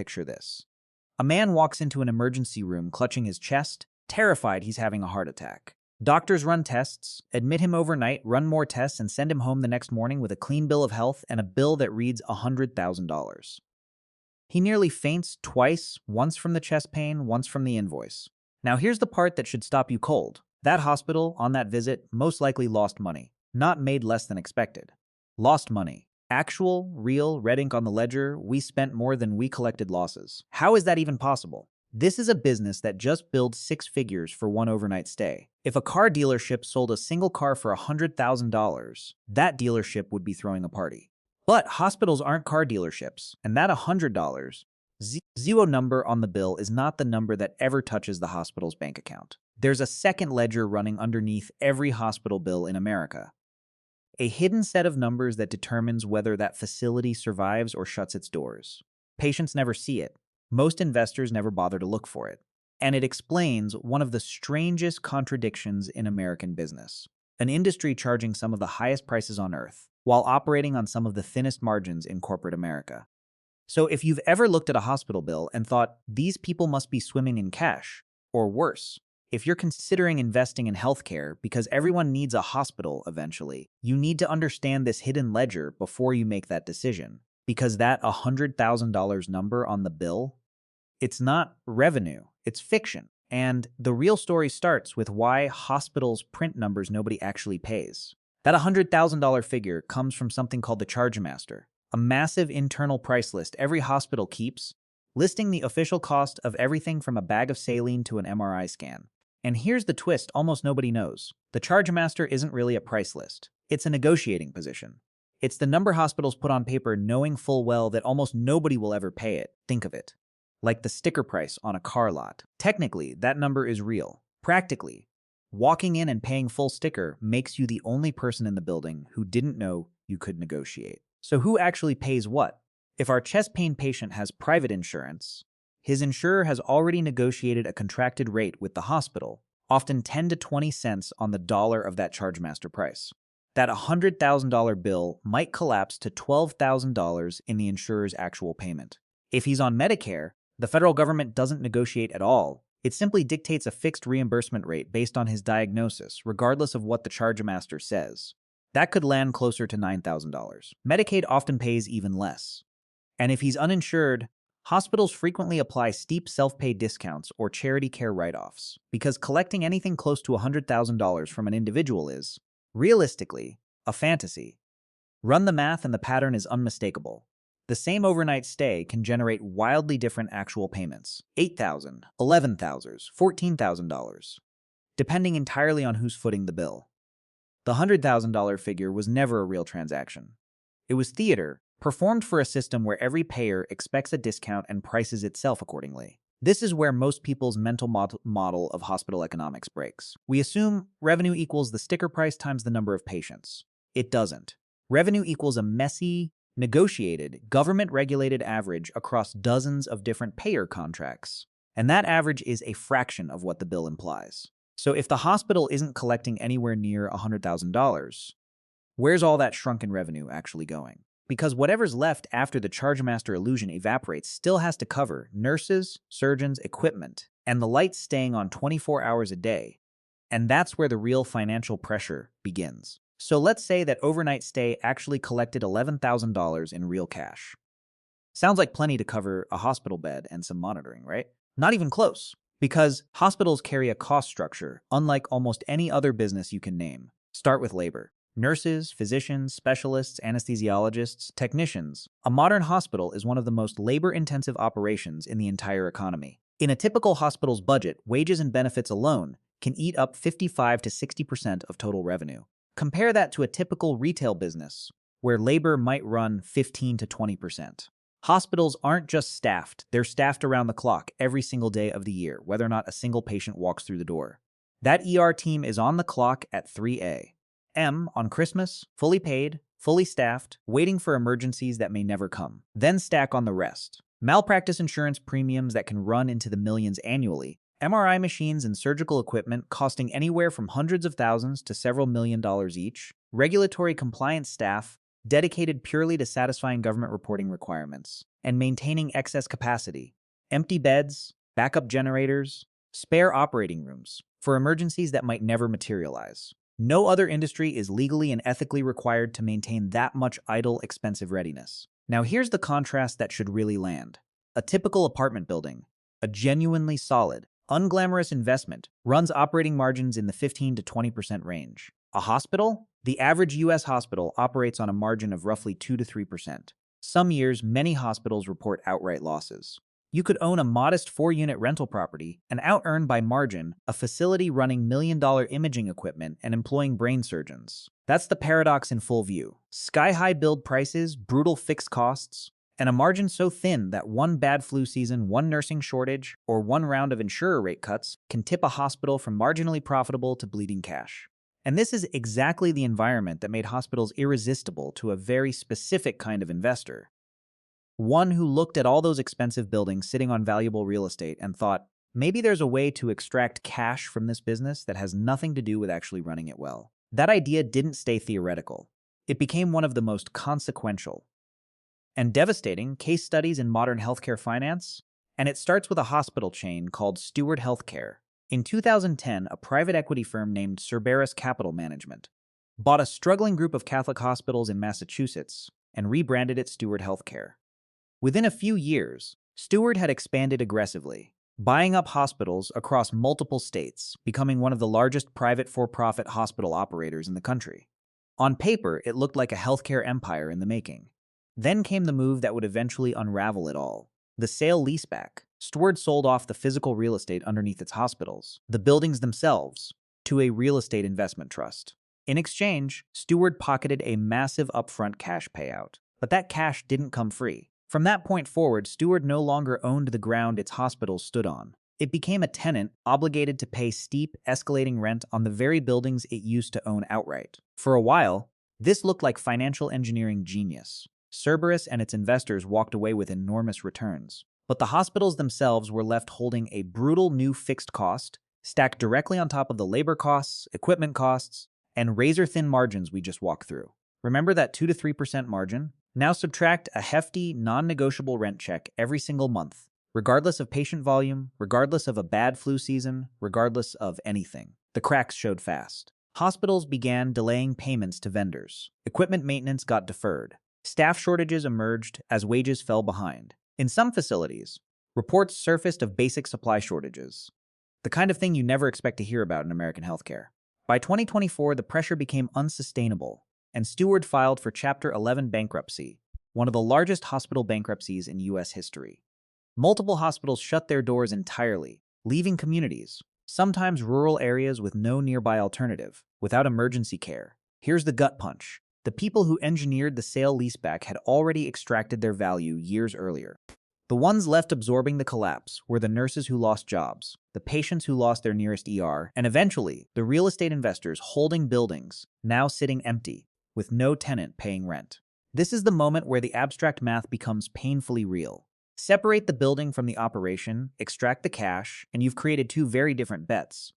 Picture this. A man walks into an emergency room clutching his chest, terrified he's having a heart attack. Doctors run tests, admit him overnight, run more tests, and send him home the next morning with a clean bill of health and a bill that reads $100,000. He nearly faints twice, once from the chest pain, once from the invoice. Now here's the part that should stop you cold. That hospital, on that visit, most likely lost money. Not made less than expected. Lost money. Actual, real, red ink on the ledger, we spent more than we collected losses. How is that even possible? This is a business that just billed 6 figures for one overnight stay. If a car dealership sold a single car for $100,000, that dealership would be throwing a party. But hospitals aren't car dealerships, and that $100 zero number on the bill is not the number that ever touches the hospital's bank account. There's a second ledger running underneath every hospital bill in America. A hidden set of numbers that determines whether that facility survives or shuts its doors. Patients never see it. Most investors never bother to look for it. And it explains one of the strangest contradictions in American business. An industry charging some of the highest prices on earth, while operating on some of the thinnest margins in corporate America. So if you've ever looked at a hospital bill and thought, these people must be swimming in cash, or worse, if you're considering investing in healthcare because everyone needs a hospital eventually, you need to understand this hidden ledger before you make that decision. Because that $100,000 number on the bill, it's not revenue, it's fiction. And the real story starts with why hospitals print numbers nobody actually pays. That $100,000 figure comes from something called the chargemaster, a massive internal price list every hospital keeps, listing the official cost of everything from a bag of saline to an MRI scan. And here's the twist almost nobody knows. The chargemaster isn't really a price list. It's a negotiating position. It's the number hospitals put on paper knowing full well that almost nobody will ever pay it. Think of it. Like the sticker price on a car lot. Technically, that number is real. Practically, walking in and paying full sticker makes you the only person in the building who didn't know you could negotiate. So who actually pays what? If our chest pain patient has private insurance, his insurer has already negotiated a contracted rate with the hospital, often 10 to 20 cents on the dollar of that chargemaster price. That $100,000 bill might collapse to $12,000 in the insurer's actual payment. If he's on Medicare, the federal government doesn't negotiate at all. It simply dictates a fixed reimbursement rate based on his diagnosis, regardless of what the chargemaster says. That could land closer to $9,000. Medicaid often pays even less. And if he's uninsured, hospitals frequently apply steep self-pay discounts or charity care write-offs, because collecting anything close to $100,000 from an individual is, realistically, a fantasy. Run the math and the pattern is unmistakable. The same overnight stay can generate wildly different actual payments. $8,000, $11,000, $14,000, depending entirely on who's footing the bill. The $100,000 figure was never a real transaction. It was theater, performed for a system where every payer expects a discount and prices itself accordingly. This is where most people's mental model of hospital economics breaks. We assume revenue equals the sticker price times the number of patients. It doesn't. Revenue equals a messy, negotiated, government-regulated average across dozens of different payer contracts. And that average is a fraction of what the bill implies. So if the hospital isn't collecting anywhere near $100,000, where's all that shrunken revenue actually going? Because whatever's left after the chargemaster illusion evaporates still has to cover nurses, surgeons, equipment, and the lights staying on 24 hours a day. And that's where the real financial pressure begins. So let's say that overnight stay actually collected $11,000 in real cash. Sounds like plenty to cover a hospital bed and some monitoring, right? Not even close, because hospitals carry a cost structure unlike almost any other business you can name. Start with labor. Nurses, physicians, specialists, anesthesiologists, technicians. A modern hospital is one of the most labor-intensive operations in the entire economy. In a typical hospital's budget, wages and benefits alone can eat up 55 to 60% of total revenue. Compare that to a typical retail business, where labor might run 15 to 20%. Hospitals aren't just staffed, they're staffed around the clock every single day of the year, whether or not a single patient walks through the door. That ER team is on the clock at 3 a.m. on Christmas, fully paid, fully staffed, waiting for emergencies that may never come. Then stack on the rest. Malpractice insurance premiums that can run into the millions annually, MRI machines and surgical equipment costing anywhere from hundreds of thousands to several $1 million each, regulatory compliance staff, dedicated purely to satisfying government reporting requirements and maintaining excess capacity, empty beds, backup generators, spare operating rooms for emergencies that might never materialize. No other industry is legally and ethically required to maintain that much idle, expensive readiness. Now here's the contrast that should really land. A typical apartment building, a genuinely solid, unglamorous investment, runs operating margins in the 15 to 20% range. A hospital? The average U.S. hospital operates on a margin of roughly 2 to 3%. Some years, many hospitals report outright losses. You could own a modest 4-unit rental property and out-earn by margin a facility running million-dollar imaging equipment and employing brain surgeons. That's the paradox in full view. Sky-high build prices, brutal fixed costs, and a margin so thin that one bad flu season, one nursing shortage, or one round of insurer rate cuts can tip a hospital from marginally profitable to bleeding cash. And this is exactly the environment that made hospitals irresistible to a very specific kind of investor. One who looked at all those expensive buildings sitting on valuable real estate and thought, maybe there's a way to extract cash from this business that has nothing to do with actually running it well. That idea didn't stay theoretical. It became one of the most consequential and devastating case studies in modern healthcare finance, and it starts with a hospital chain called Steward Health Care. In 2010, a private equity firm named Cerberus Capital Management bought a struggling group of Catholic hospitals in Massachusetts and rebranded it Steward Health Care. Within a few years, Steward had expanded aggressively, buying up hospitals across multiple states, becoming one of the largest private for-profit hospital operators in the country. On paper, it looked like a healthcare empire in the making. Then came the move that would eventually unravel it all. The sale-leaseback. Steward sold off the physical real estate underneath its hospitals, the buildings themselves, to a real estate investment trust. In exchange, Steward pocketed a massive upfront cash payout. But that cash didn't come free. From that point forward, Steward no longer owned the ground its hospitals stood on. It became a tenant obligated to pay steep, escalating rent on the very buildings it used to own outright. For a while, this looked like financial engineering genius. Cerberus and its investors walked away with enormous returns. But the hospitals themselves were left holding a brutal new fixed cost, stacked directly on top of the labor costs, equipment costs, and razor-thin margins we just walked through. Remember that 2 to 3% margin? Now subtract a hefty, non-negotiable rent check every single month, regardless of patient volume, regardless of a bad flu season, regardless of anything. The cracks showed fast. Hospitals began delaying payments to vendors. Equipment maintenance got deferred. Staff shortages emerged as wages fell behind. In some facilities, reports surfaced of basic supply shortages, the kind of thing you never expect to hear about in American healthcare. By 2024, the pressure became unsustainable, and Steward filed for Chapter 11 bankruptcy, one of the largest hospital bankruptcies in U.S. history. Multiple hospitals shut their doors entirely, leaving communities, sometimes rural areas with no nearby alternative, without emergency care. Here's the gut punch. The people who engineered the sale-leaseback had already extracted their value years earlier. The ones left absorbing the collapse were the nurses who lost jobs, the patients who lost their nearest ER, and eventually, the real estate investors holding buildings, now sitting empty, with no tenant paying rent. This is the moment where the abstract math becomes painfully real. Separate the building from the operation, extract the cash, and you've created two very different bets.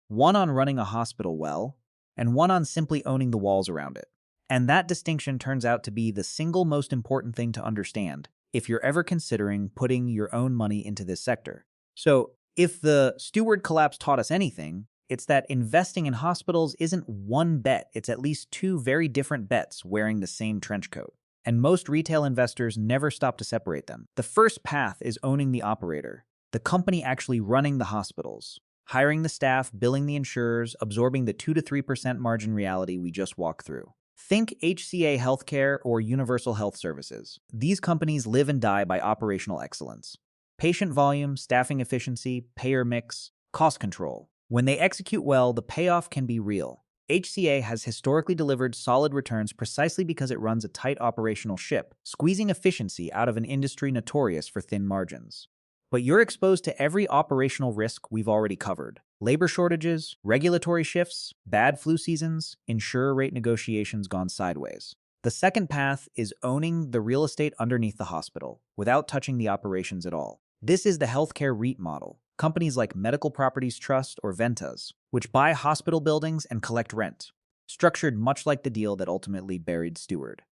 One on running a hospital well, and one on simply owning the walls around it. And that distinction turns out to be the single most important thing to understand if you're ever considering putting your own money into this sector. So, if the Steward collapse taught us anything, it's that investing in hospitals isn't one bet, it's at least two very different bets wearing the same trench coat. And most retail investors never stop to separate them. The first path is owning the operator, the company actually running the hospitals, hiring the staff, billing the insurers, absorbing the 2 to 3% margin reality we just walked through. Think HCA Healthcare or Universal Health Services. These companies live and die by operational excellence. Patient volume, staffing efficiency, payer mix, cost control. When they execute well, the payoff can be real. HCA has historically delivered solid returns precisely because it runs a tight operational ship, squeezing efficiency out of an industry notorious for thin margins. But you're exposed to every operational risk we've already covered. Labor shortages, regulatory shifts, bad flu seasons, insurer rate negotiations gone sideways. The second path is owning the real estate underneath the hospital, without touching the operations at all. This is the healthcare REIT model. Companies like Medical Properties Trust or Ventas, which buy hospital buildings and collect rent, structured much like the deal that ultimately buried Steward.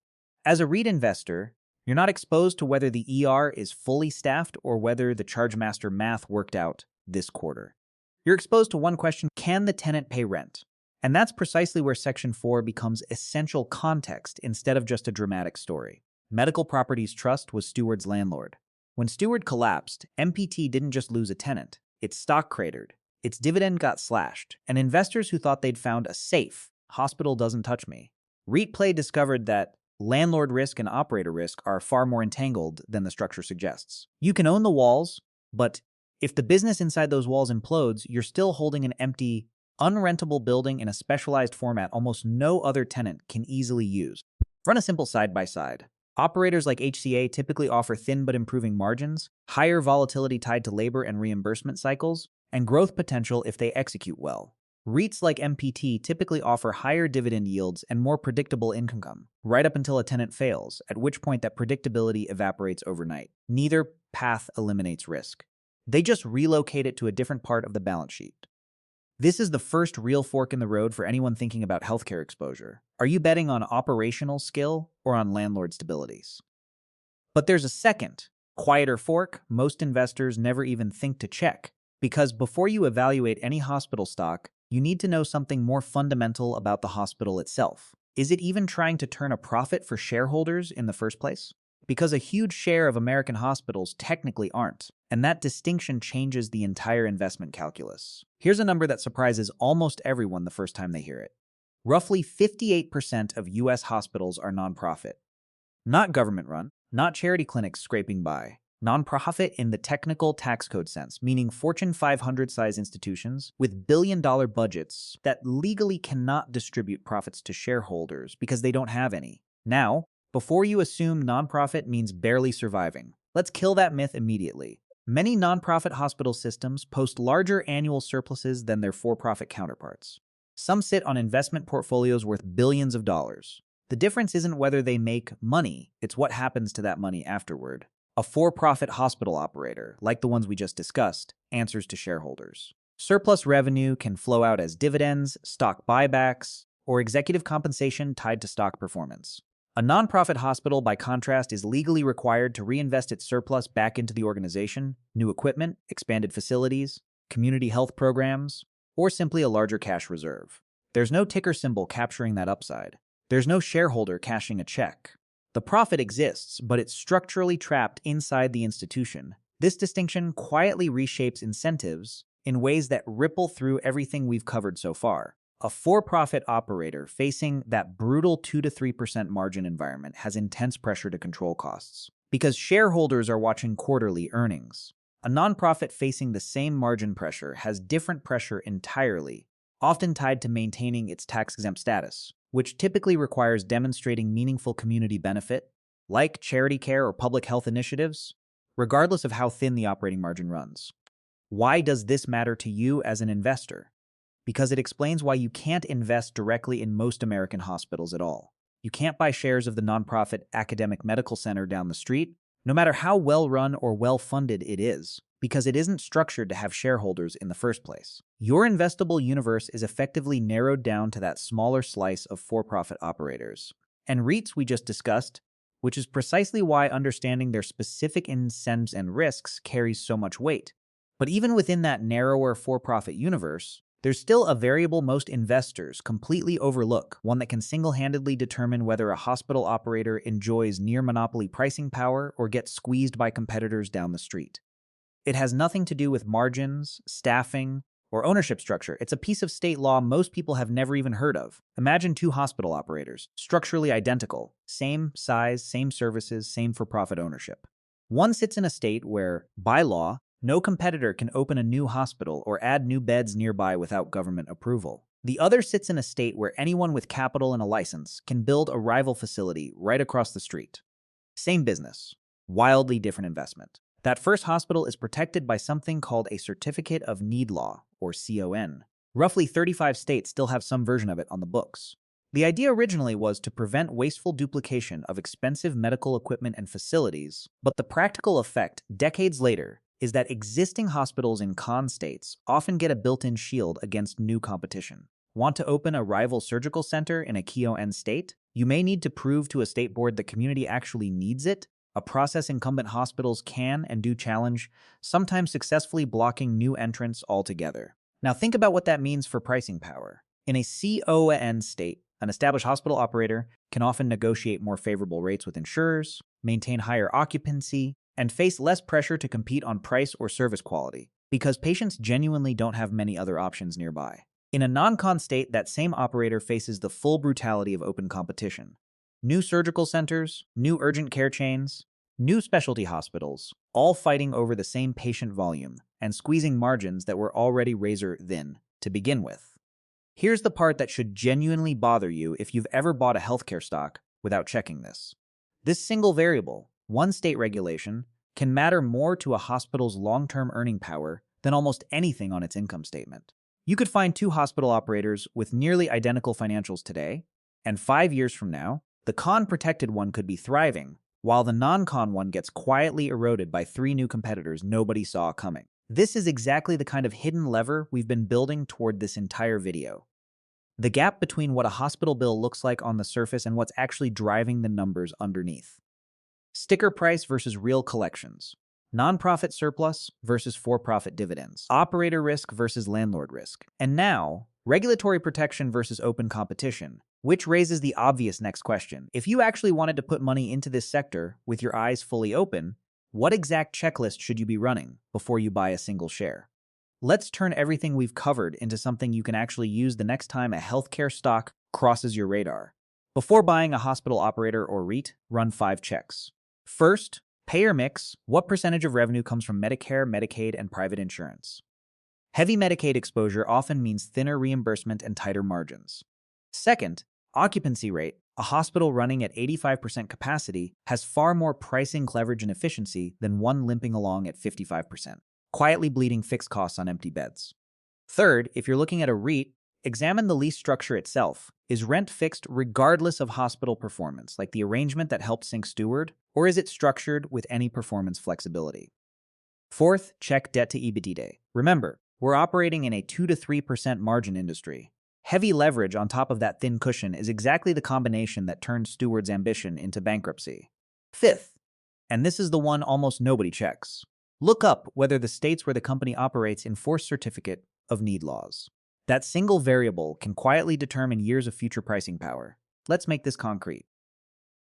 As a REIT investor, you're not exposed to whether the ER is fully staffed or whether the chargemaster math worked out this quarter. You're exposed to one question: can the tenant pay rent? And that's precisely where Section 4 becomes essential context instead of just a dramatic story. Medical Properties Trust was Steward's landlord. When Steward collapsed, MPT didn't just lose a tenant, its stock cratered, its dividend got slashed, and investors who thought they'd found a safe, hospital doesn't touch me, REIT play discovered that landlord risk and operator risk are far more entangled than the structure suggests. You can own the walls, but if the business inside those walls implodes, you're still holding an empty, unrentable building in a specialized format almost no other tenant can easily use. Run a simple side-by-side. Operators like HCA typically offer thin but improving margins, higher volatility tied to labor and reimbursement cycles, and growth potential if they execute well. REITs like MPT typically offer higher dividend yields and more predictable income, right up until a tenant fails, at which point that predictability evaporates overnight. Neither path eliminates risk. They just relocate it to a different part of the balance sheet. This is the first real fork in the road for anyone thinking about healthcare exposure. Are you betting on operational skill or on landlord stabilities? But there's a second, quieter fork most investors never even think to check, because before you evaluate any hospital stock, you need to know something more fundamental about the hospital itself. Is it even trying to turn a profit for shareholders in the first place? Because a huge share of American hospitals technically aren't, and that distinction changes the entire investment calculus. Here's a number that surprises almost everyone the first time they hear it. Roughly 58% of U.S. hospitals are nonprofit. Not government-run, not charity clinics scraping by. Nonprofit in the technical tax code sense, meaning Fortune 500-size institutions with billion-dollar budgets that legally cannot distribute profits to shareholders because they don't have any. Now, before you assume nonprofit means barely surviving, let's kill that myth immediately. Many nonprofit hospital systems post larger annual surpluses than their for-profit counterparts. Some sit on investment portfolios worth billions of dollars. The difference isn't whether they make money, it's what happens to that money afterward. A for-profit hospital operator, like the ones we just discussed, answers to shareholders. Surplus revenue can flow out as dividends, stock buybacks, or executive compensation tied to stock performance. A nonprofit hospital, by contrast, is legally required to reinvest its surplus back into the organization, new equipment, expanded facilities, community health programs, or simply a larger cash reserve. There's no ticker symbol capturing that upside. There's no shareholder cashing a check. The profit exists, but it's structurally trapped inside the institution. This distinction quietly reshapes incentives in ways that ripple through everything we've covered so far. A for-profit operator facing that brutal 2 to 3% margin environment has intense pressure to control costs, because shareholders are watching quarterly earnings. A nonprofit facing the same margin pressure has different pressure entirely, often tied to maintaining its tax-exempt status, which typically requires demonstrating meaningful community benefit, like charity care or public health initiatives, regardless of how thin the operating margin runs. Why does this matter to you as an investor? Because it explains why you can't invest directly in most American hospitals at all. You can't buy shares of the nonprofit academic medical center down the street, no matter how well-run or well-funded it is, because it isn't structured to have shareholders in the first place. Your investable universe is effectively narrowed down to that smaller slice of for-profit operators. And REITs we just discussed, which is precisely why understanding their specific incentives and risks carries so much weight. But even within that narrower for-profit universe, there's still a variable most investors completely overlook, one that can single-handedly determine whether a hospital operator enjoys near-monopoly pricing power or gets squeezed by competitors down the street. It has nothing to do with margins, staffing, or ownership structure. It's a piece of state law most people have never even heard of. Imagine two hospital operators, structurally identical, same size, same services, same for-profit ownership. One sits in a state where, by law, no competitor can open a new hospital or add new beds nearby without government approval. The other sits in a state where anyone with capital and a license can build a rival facility right across the street. Same business, wildly different investment. That first hospital is protected by something called a Certificate of Need Law, or CON. Roughly 35 states still have some version of it on the books. The idea originally was to prevent wasteful duplication of expensive medical equipment and facilities, but the practical effect, decades later, is that existing hospitals in con states often get a built-in shield against new competition. Want to open a rival surgical center in a KON state? You may need to prove to a state board the community actually needs it, a process incumbent hospitals can and do challenge, sometimes successfully blocking new entrants altogether. Now think about what that means for pricing power. In a CON state, an established hospital operator can often negotiate more favorable rates with insurers, maintain higher occupancy, and face less pressure to compete on price or service quality, because patients genuinely don't have many other options nearby. In a non-con state, that same operator faces the full brutality of open competition. New surgical centers, new urgent care chains, new specialty hospitals, all fighting over the same patient volume and squeezing margins that were already razor thin to begin with. Here's the part that should genuinely bother you if you've ever bought a healthcare stock without checking this. This single variable, one state regulation, can matter more to a hospital's long-term earning power than almost anything on its income statement. You could find two hospital operators with nearly identical financials today, and 5 years from now, the con-protected one could be thriving, while the non-con one gets quietly eroded by 3 new competitors nobody saw coming. This is exactly the kind of hidden lever we've been building toward this entire video. The gap between what a hospital bill looks like on the surface and what's actually driving the numbers underneath. Sticker price versus real collections. Nonprofit surplus versus for-profit dividends. Operator risk versus landlord risk. And now, regulatory protection versus open competition, which raises the obvious next question. If you actually wanted to put money into this sector with your eyes fully open, what exact checklist should you be running before you buy a single share? Let's turn everything we've covered into something you can actually use the next time a healthcare stock crosses your radar. Before buying a hospital operator or REIT, run 5 checks. First, payer mix. What percentage of revenue comes from Medicare, Medicaid, and private insurance? Heavy Medicaid exposure often means thinner reimbursement and tighter margins. Second, occupancy rate. A hospital running at 85% capacity has far more pricing leverage and efficiency than one limping along at 55%, quietly bleeding fixed costs on empty beds. Third, if you're looking at a REIT, examine the lease structure itself. Is rent fixed regardless of hospital performance, like the arrangement that helped sink Steward, or is it structured with any performance flexibility? Fourth, check debt to EBITDA. Remember, we're operating in a 2 to 3% margin industry. Heavy leverage on top of that thin cushion is exactly the combination that turned Steward's ambition into bankruptcy. Fifth, and this is the one almost nobody checks, look up whether the states where the company operates enforce certificate of need laws. That single variable can quietly determine years of future pricing power. Let's make this concrete.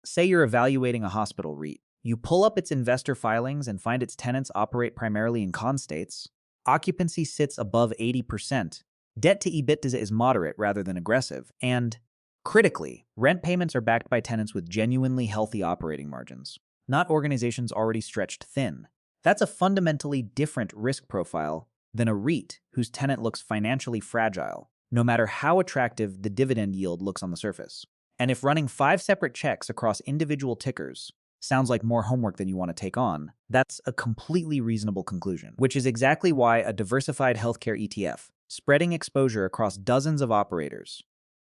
Say you're evaluating a hospital REIT. You pull up its investor filings and find its tenants operate primarily in con states. Occupancy sits above 80%. Debt to EBITDA is moderate rather than aggressive. And, critically, rent payments are backed by tenants with genuinely healthy operating margins, not organizations already stretched thin. That's a fundamentally different risk profile than a REIT whose tenant looks financially fragile, no matter how attractive the dividend yield looks on the surface. And if running 5 separate checks across individual tickers sounds like more homework than you want to take on, that's a completely reasonable conclusion, which is exactly why a diversified healthcare ETF, spreading exposure across dozens of operators,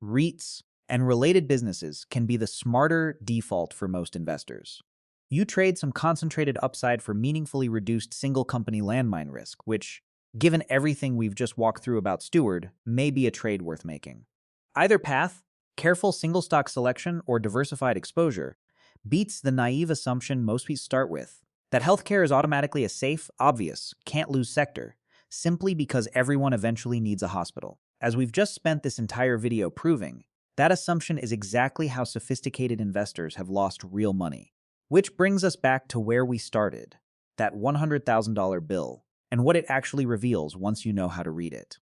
REITs, and related businesses can be the smarter default for most investors. You trade some concentrated upside for meaningfully reduced single-company landmine risk, which, given everything we've just walked through about Steward, may be a trade worth making. Either path, careful single-stock selection or diversified exposure, beats the naive assumption most people start with, that healthcare is automatically a safe, obvious, can't-lose sector, simply because everyone eventually needs a hospital. As we've just spent this entire video proving, that assumption is exactly how sophisticated investors have lost real money. Which brings us back to where we started, that $100,000 bill, and what it actually reveals once you know how to read it.